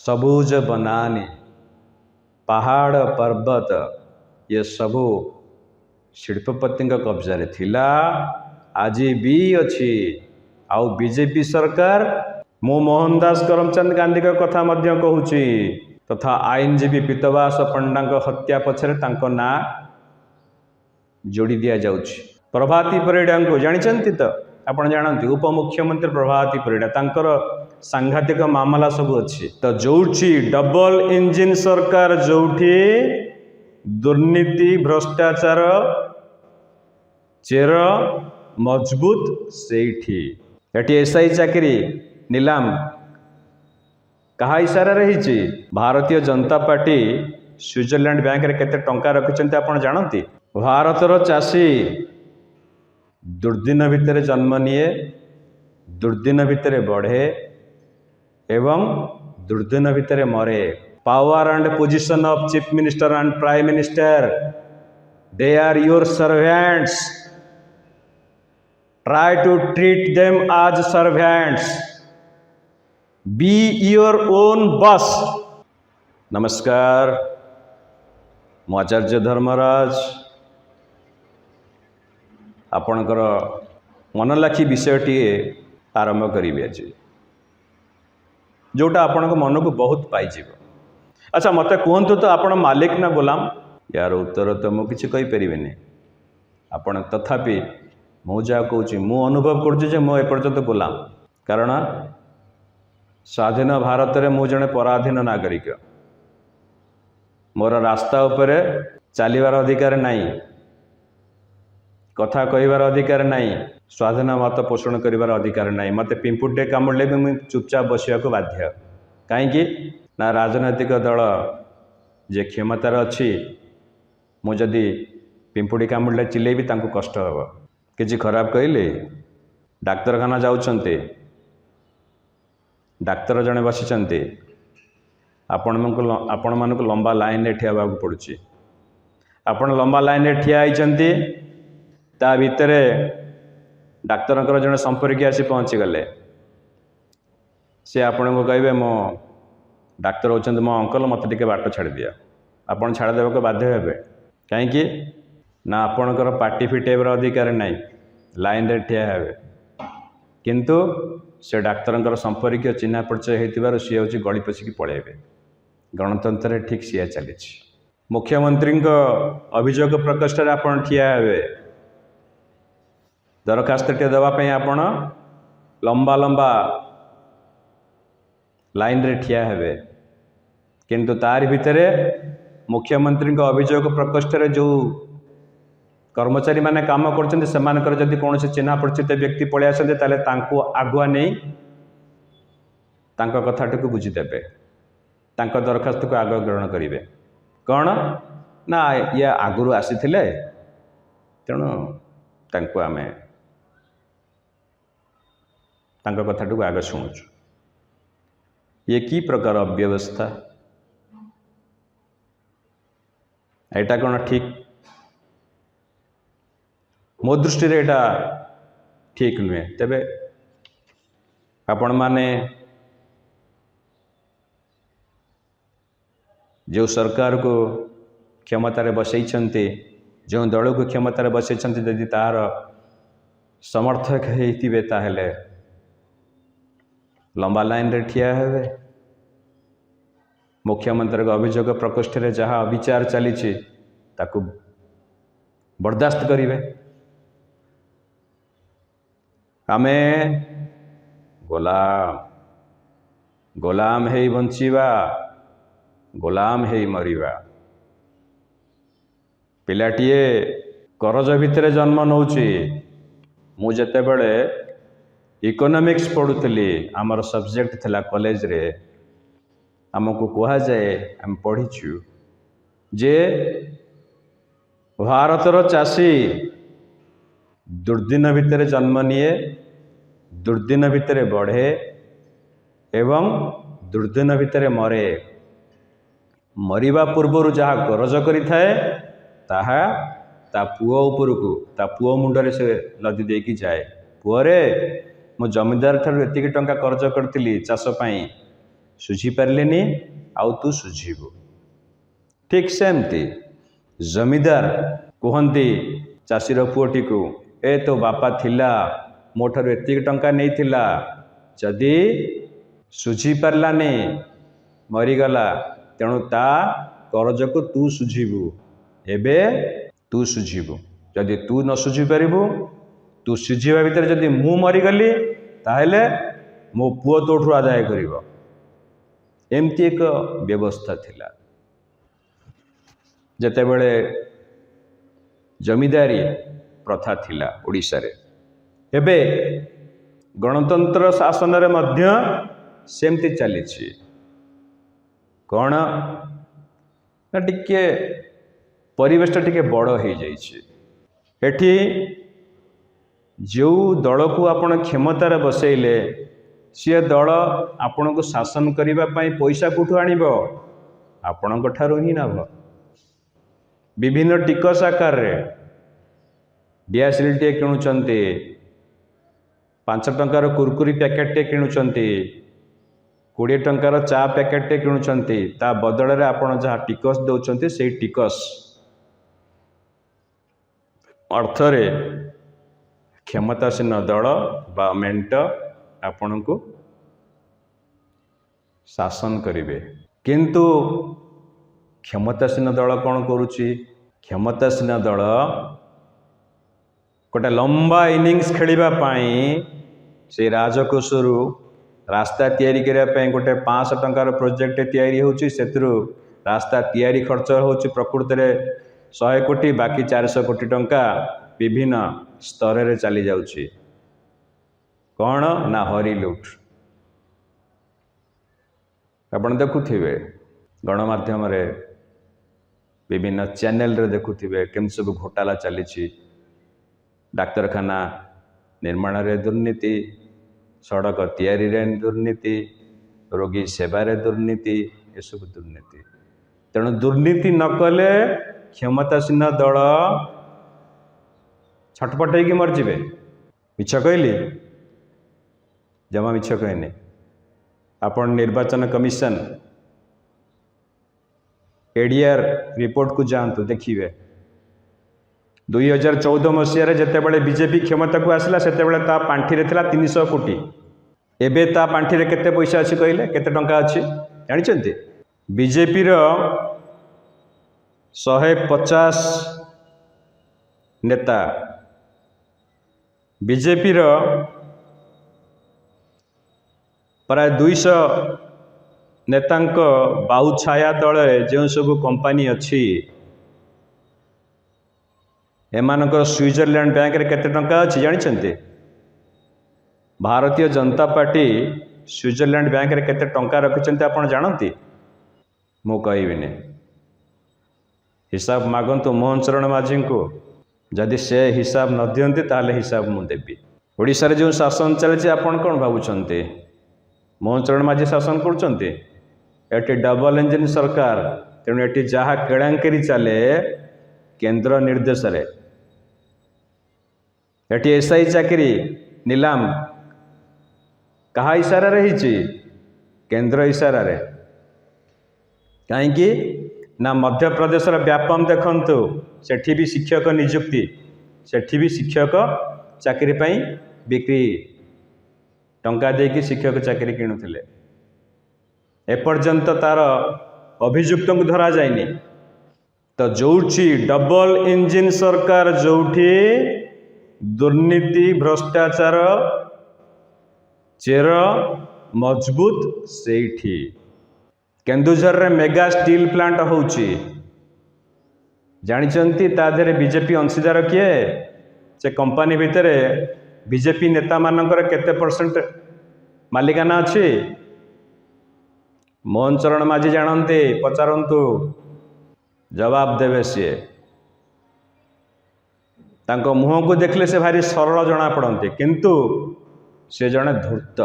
सबुज बनानी पहाड़ पर्वत ये सबू शिल्पपति कब्जा थिला आज भी अच्छी आउ बीजेपी सरकार मु मोहनदास करमचंद गांधी का कथा कहूँ तथा आईनजीवी पीतवास पंडा हत्या पछरे तांको ना जोड़ी दिया जाउछि। प्रभाती परिड़ा को जानी तो आपण जानते उपमुख्यमंत्री प्रभाती परिड़ा तांकर सांघातिक मामला सब अच्छी तो जोठी डबल इंजिन सरकार जोठी दुर्नीति भ्रष्टाचार चेर मजबूत सेठी एटी एसआई चाकरी नीलाम कहा इशारा रही Bharatiya Janata party Switzerland bank रे केते टंका रखिछन्ते आपण जानती। भारतर चाषी दुर्दिन भितर जन्म निए दुर्दिन भितर बढ़े एवं दुर्दिन भितर मरे। Power and position of chief minister and prime minister they are your servants try to treat them as servants be your own boss. नमस्कार मु आचार्य धर्मराज आपणकर मन लाखी विषयटी आरंभ करी आज जोटा आपण मन को बहुत पाई। अच्छा मत कहतु तो आपण मालिक ना गुलाम यार उत्तर तो मुझे कहीपरि आपण तथापि मु जहाँ कहूँ मु अनुभव करपर्यंत गुलाम कारण स्वाधीन भारत में मु जड़े पराधीन नागरिक मोर रास्ता उपरे चलिबार अधिकार नहीं कथा कहिबार अधिकार नहीं स्वाधीन मत पोषण करिबार अधिकार नहीं मत पिंपुटे कामुड़े भी मुझे चुपचाप बसवा को बाध्य कहीं ना राजनैतिक दल जे क्षमतार अच्छी मुझे पिंपुड़ी कामुड़े चिलेबी तांको कष्ट हम किसी खराब कहले डाक्तरखाना जाउछन्ते डाक्तर जड़े बसी आपण मानक लंबा लाइन रे ठिया होगा पड़ुछि आपण लंबा लाइन रे ठिया होइछन्ते ता भितर डाक्तर जड़े संपर्क आसी पहुँची गले सी आपण को कहे मो डाक्तर होचंते मो अंकल मत टिके बाट छाड़ दिया आपण छाड़ देवा को बाध्य हेबे कहीं ना आपणकर पार्टी फिटेबर अधिकार नहीं लाइन रे ठिया हेबे किंतु से डाक्तर संपर्क चिन्ह परिचय होती सी हूँ गली पशिकी पलैबे गणतंत्र ठीक सिया चली। मुख्यमंत्री अभियोग प्रकोष्ठ आप ठिया हे दरखास्त टे देवाई आप लंबा लंबा लाइन रे ठिया हे किंतु तार भितर मुख्यमंत्री अभियोग प्रकोष्ठ जो कर्मचारी माने काम कर कौन चिन्ह परिचित व्यक्ति पलि आसते आगुआ नहीं कथा को बुझीदे दरखास्त को आग ग्रहण करेंगे कौन ना ये आगुरी आसी तेणु आम कथा को आग शुणुचु ये की प्रकार अव्यवस्था एटा कौन ठीक मो दृष्टि एटा ठीक नुहे तेबे आपण माने जो सरकार को क्षमतार बसई जो दल को क्षमतार बसई यदि तार समर्थक होइतिबे ताहेले लंबा लाइन रे ठिया हेबे मुख्यमंत्री अभियोग प्रकोष्ठ रे जहाँ विचार चली ताकू बर्दाश्त करिवे आमे गोलाम है बंचीवा गोलाम है मरिवा पिलाटीए करज भितर जन्म नौची मु जेते बड़े इकोनॉमिक्स पढ़ुली आमर सब्जेक्ट थिला कॉलेज रे आमको कहा जाए आम पढ़ीचु जे भारतर चाषी दुर्दिन भितर जन्म निए दुर्दिन भितर बढ़े एवं दुर्दिन भितर मरे मरिबा पूर्वर जहाँ गरज करिथाए ताहा ता पुओ उपरकू ता पुओ मुंडरे से लदी देकी जाए पुअरे मो जमीदार ठार एतिकी टंका कर्ज करती चाष पाई सुझी पार्लेनी आउ तू सुझीबु। ठीक सेमती जमीदार कहती चाषीर पुओटी को, ए तो बापा थिला मोठार एतिक टंका नहीं थिला, जदि सुझी पार्लानी मरीगला तेणु ता करज को तू सुझीबु, एबे तू सुझीबु। जदि तू न सुझी पारिबु, तू सुझीबा भितर जदि मु मरीगली ताहेले मो पुओ तोठू आदाय करिवो। एमती एक व्यवस्था थिला। जेतेबेले जमीदारी प्रथा थिला ओडिशा रे, एबे गणतंत्र शासन रे मध्य सेमती चलीछि। कौन ना टिके परिवेश टिके बड़ हो जाइछि। एठी जो दल को आपण क्षमतार बसैले सी दल आपण को शासन करने पैसा कौटू आणब, आपण ही नब। विभिन्न टिकस आकार रे डीएसएल टे किणुचंती, 5 टंकार कुरकुरी पैकेट टे किणुचंती, 20 टंकार चा पैकेट टे किणुचंती, ता बदल रे आपण जहाँ टिकस दौरान से टिकस अर्थ रे क्षमतासीन दल बा मेंट आपण को शासन करिवे। किंतु क्षमतासीन दल कौन करुच्ची? क्षमतासीन दल गोटे लंबा इनिंग्स खेलिबा पाई से राजकोषरु रास्ता तैयारी करने गोटे 500 टंकार प्रोजेक्ट तैयारी होची, सेतरु रास्ता तैयारी खर्च होची प्रकृत रे 100 कोटी, बाकी 400 कोटी टंका विभिन्न स्तर रे चली जाउची। कौन ना हरी लुट। आपण देखुथिबे गणमाध्यम रे विभिन्न चैनल रे देखुथिबे केमि सब घोटाला चली। डाक्तरखाना निर्माण रे दुर्नीति, सड़क तैयारी रे दुर्नीति, रोगी सेवा रे दुर्नीति, ये सब दुर्नीति। तेणु दुर्नीति न कले क्षमतासीन दल छटपट हो मरजिबे। मिछ कहली? जमा मिछ कहनी। आपण निर्वाचन कमिशन एडीआर रिपोर्ट को जातु देखिए। 2014 मसीह जितेबाला बीजेपी क्षमता को आसला सेतेबाला ता पांठी रे थिला 300 कोटी। एबे ता पांठी रे केते पैसा अछि कहले? केते टंका अछि जानिछन्ती? बीजेपी रो 150 नेता, बीजेपी रो प्राय 200 नेतांक बाहु छाया तले जो सब कंपनी अच्छी एमानकर स्विट्जरलैंड बैंक रे केते टंका अछि जानिछन्ती? Bharatiya Janata party Switzerland bank रे केते टंका रखिछन्ती आपण जानती? मु कहबिनी। हिसाब मागंतु मोहन चरण माझी को, जदि से हिसाब न दियंती ताले हिसाब मु देबी। ओडिशा रे जो शासन चलछि आपण कोन भाबुछन्ती? मोहन चरण माझी शासन करछन्ती? एटी डबल इंजिन सरकार, तेणु एटी जहाँ केड़ांकेरी चले केंद्र निर्देश रे। एटी एसआई चाकरी नीलाम कहा इशारा रही? केंद्र इशारा रे। कहीं ना मध्य प्रदेश व्यापम देखंतु, सेठी भी शिक्षक नियुक्ति, सेठी भी शिक्षक चाकरी पाई बिक्री टंका देकी शिक्षक चाकरी किणुथिले। एपर्यंत तार अभियुक्त को धरा जायनी। तो जोठी डबल इंजिन सरकार, जोठी दुर्नीति भ्रष्टाचार चेर मजबूत, सेठी केन्दुझर रे मेगा स्टील प्लांट होउची जानिचंती? ता देरे बीजेपी अंशीदार किए? से कंपनी भितर बीजेपी नेता मानकर केते परसेंट मालिकाना अच्छी? मोहन चरण माझी जानते? पचारंतु, जवाब देवे सी। तांको मुह को देखले से भारी सरल जना पड़ते, किंतु से जड़े धूर्त।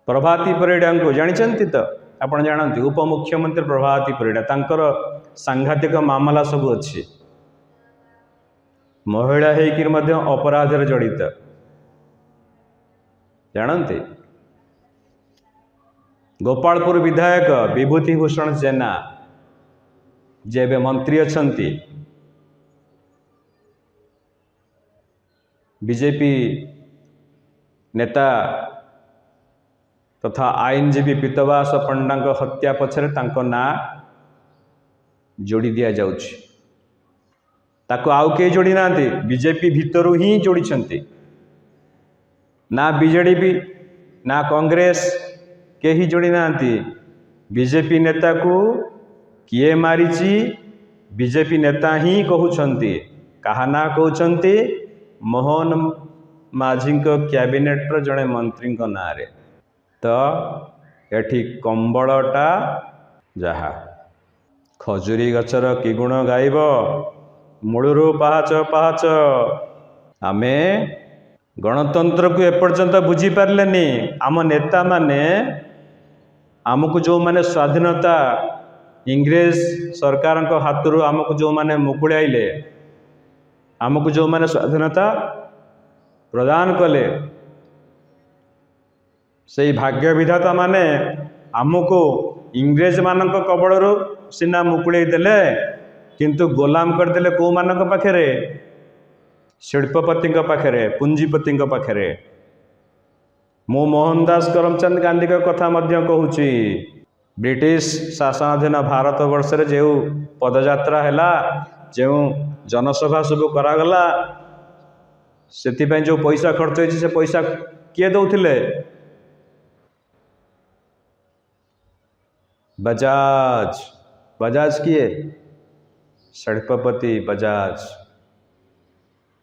प्रभाती परिड़ा को जानिचंती? तो आपण जानते उपमुख्यमंत्री प्रभाती परिड़ा, तांकर सांघातिक मामला सब अच्छी। महिला होकर मध्य अपराध रे जड़ित जानते? गोपालपुर विधायक विभूति भूषण जेना जे एबे मंत्री अछंती बीजेपी नेता तथा आईनजीवी पीतवास पंडा हत्या पछरे तांको ना जोड़ी दिया जाउछि। ताको आउ के जोड़ी नांती, बीजेपी भितरु ही जोड़ी छंती। ना बीजेडी ना कांग्रेस के ही जोड़ी नांती। बीजेपी नेता को किए मारिची बीजेपी नेता ही कहउछंती। कहा ना कहउछंती? मोहन माझी कैबिनेट रो जड़े मंत्री ना रे। तो एठी कंबलटा जहा खजुरी गचर कि गुण गाइब मूलरू पाहाच पाहाच। आमे गणतंत्र को एपर्यंत बुझी पारलेनी। आम नेता माने आमको जो माने स्वाधीनता इंग्रेज सरकार हाथ आमको जो माने मुकुड़ाइले, आमको जो माने स्वाधीनता प्रदान कले, से भाग्य विधाता माने आमको इंग्रेज मानक कबड़रू सीना मुकुड़े देले, किंतु गोलाम करदेले को मानक पाखरे? शिल्पपति पाखरे, पुंजीपति पाखरे। मु मोहनदास करमचंद गांधी का कथा मध्य कहूची। ब्रिटिश शासनाधीन भारत वर्ष रे जो पदयात्रा हैला, जो जनसभा सब करागला, से जो पैसा खर्च होइछि से पैसा किए दौथिले? बजाज। बजाज किए? शिल्पपति बजाज।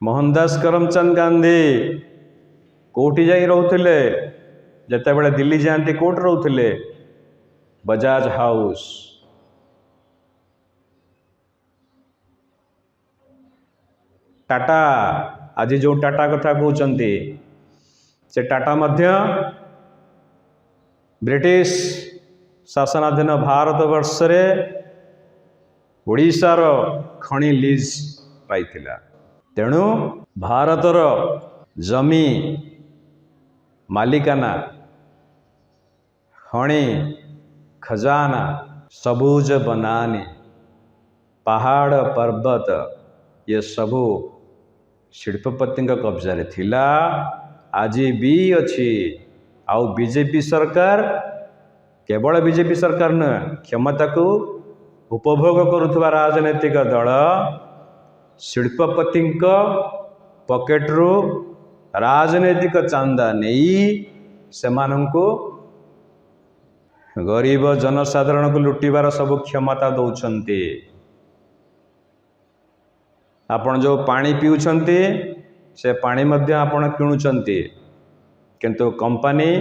मोहनदास करमचंद गांधी कोठी जाई रहउथिले? जते बेले दिल्ली जाती कोठ रहउथिले? बजाज हाउस। टाटा आज जो टाटा कथा कहउचंती, से टाटा मध्य ब्रिटिश शासनाधीन भारत वर्ष रे ओडिशार खणी लीज पाइथिला। तेणु भारतर जमी मालिकाना खणी खजाना सबुज बनानी पहाड़ पर्वत ये सबू शिल्पपति कब्जा रे थिला। आज भी अच्छी। आउ बीजेपी सरकार केवल बीजेपी सरकार न क्षमता को उपभोग करुवा राजनैतिक दल शिल्पपति पॉकेट्रु राजनैतिक चांदा नहीं से गरीब जनसाधारण को लुटिबार सब क्षमता दौरान। आपण जो पानी पीउछंती से पानी मध्य आपण किणुचंती, किंतु कंपनी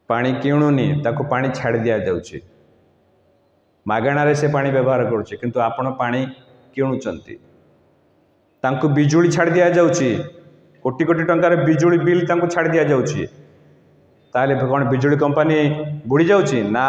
पानी किणुनी, ताको पानी छाड़ दिया जाउची। मागणारे से पानी व्यवहार करुचे, किंतु आपण पानी किणुचंती। तांको बिजुली छाड़ दिया जाउची, कोटी कोटी टंकार बिजुली बिल तांको छाड़ दिया जाउची। ताले कौन बिजुली कंपनी बुड़ी जाउची? ना,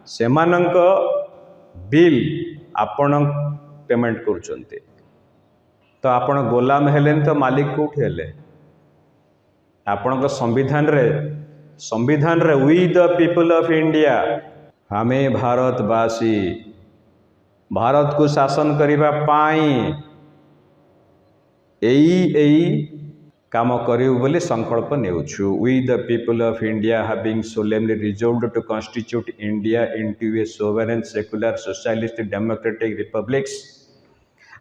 सेमानंक बिल आपण पेमेंट करुचंती। तो आपण गोलाम हेलेन तो मालिक कोठी हेले? आपण संविधान रे we the people of India, हमें भारतवासी भारत को शासन करिबा पाई एई काम करिउ बोली संकल्प नेउछु। We the people of India having solemnly resolved to constitute India into a sovereign secular socialist democratic republics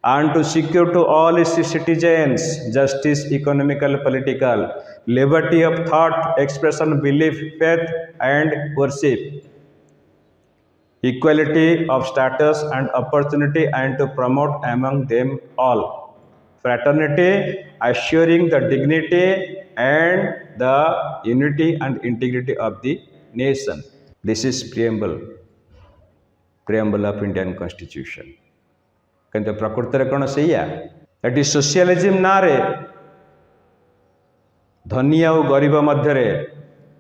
and to secure to all its citizens justice, economical, political, liberty of thought, expression, belief, faith and worship, equality of status and opportunity, and to promote among them all fraternity, assuring the dignity and the unity and integrity of the nation. This is preamble of Indian Constitution. किंतु प्रकृति कौन से ये socialism ना रे धनी आ गरीब मध्य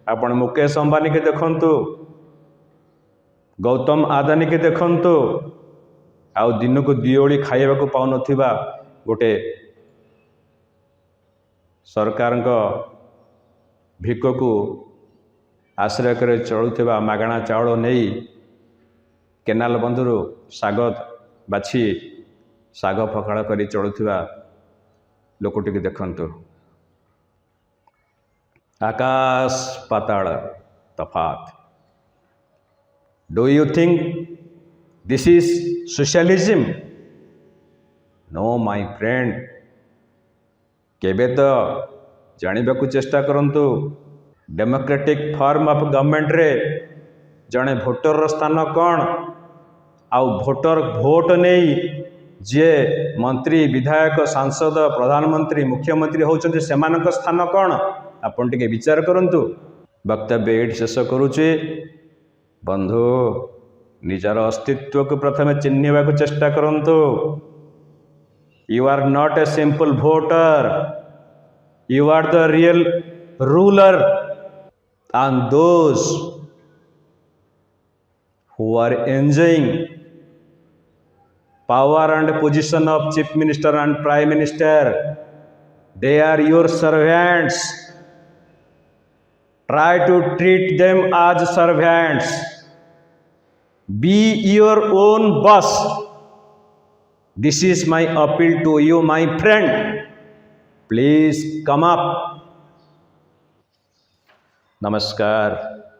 आपण मुकेश अंबानी के देखंतु, गौतम आदानी के देखंतु, आउ दिन को दिओली खाइबा को पाउ नथिबा गोटे सरकार भिक को आश्रय कर चलुवा मागणा चाउल नहीं केनाल बंधुरु साग बाछि साग पखाड़ कर चलुवा लोकटी देखंतु। आकाश पाताल तफात। Do you think this is socialism? No my friend. केबे तो जानबा को चेष्टा करंतु डेमोक्रेटिक फॉर्म ऑफ गवर्नमेंट रे जड़े भोटर स्थान कौन आउ भोटर भोट नहीं जे मंत्री विधायक सांसद प्रधानमंत्री मुख्यमंत्री होउछन्ति सेमानक स्थान कौन आपन टिके विचार करंतु। वक्तव्य एट शेष करुचे। बंधु निजार अस्तित्व को प्रथम चिन्हवा को चेष्टा करंतु। You are not a simple voter, you are the real ruler and those who are enjoying power and position of chief minister and prime minister, they are your servants. Try to treat them as servants. Be your own boss. This is my appeal to you, my friend. Please come up. नमस्कार।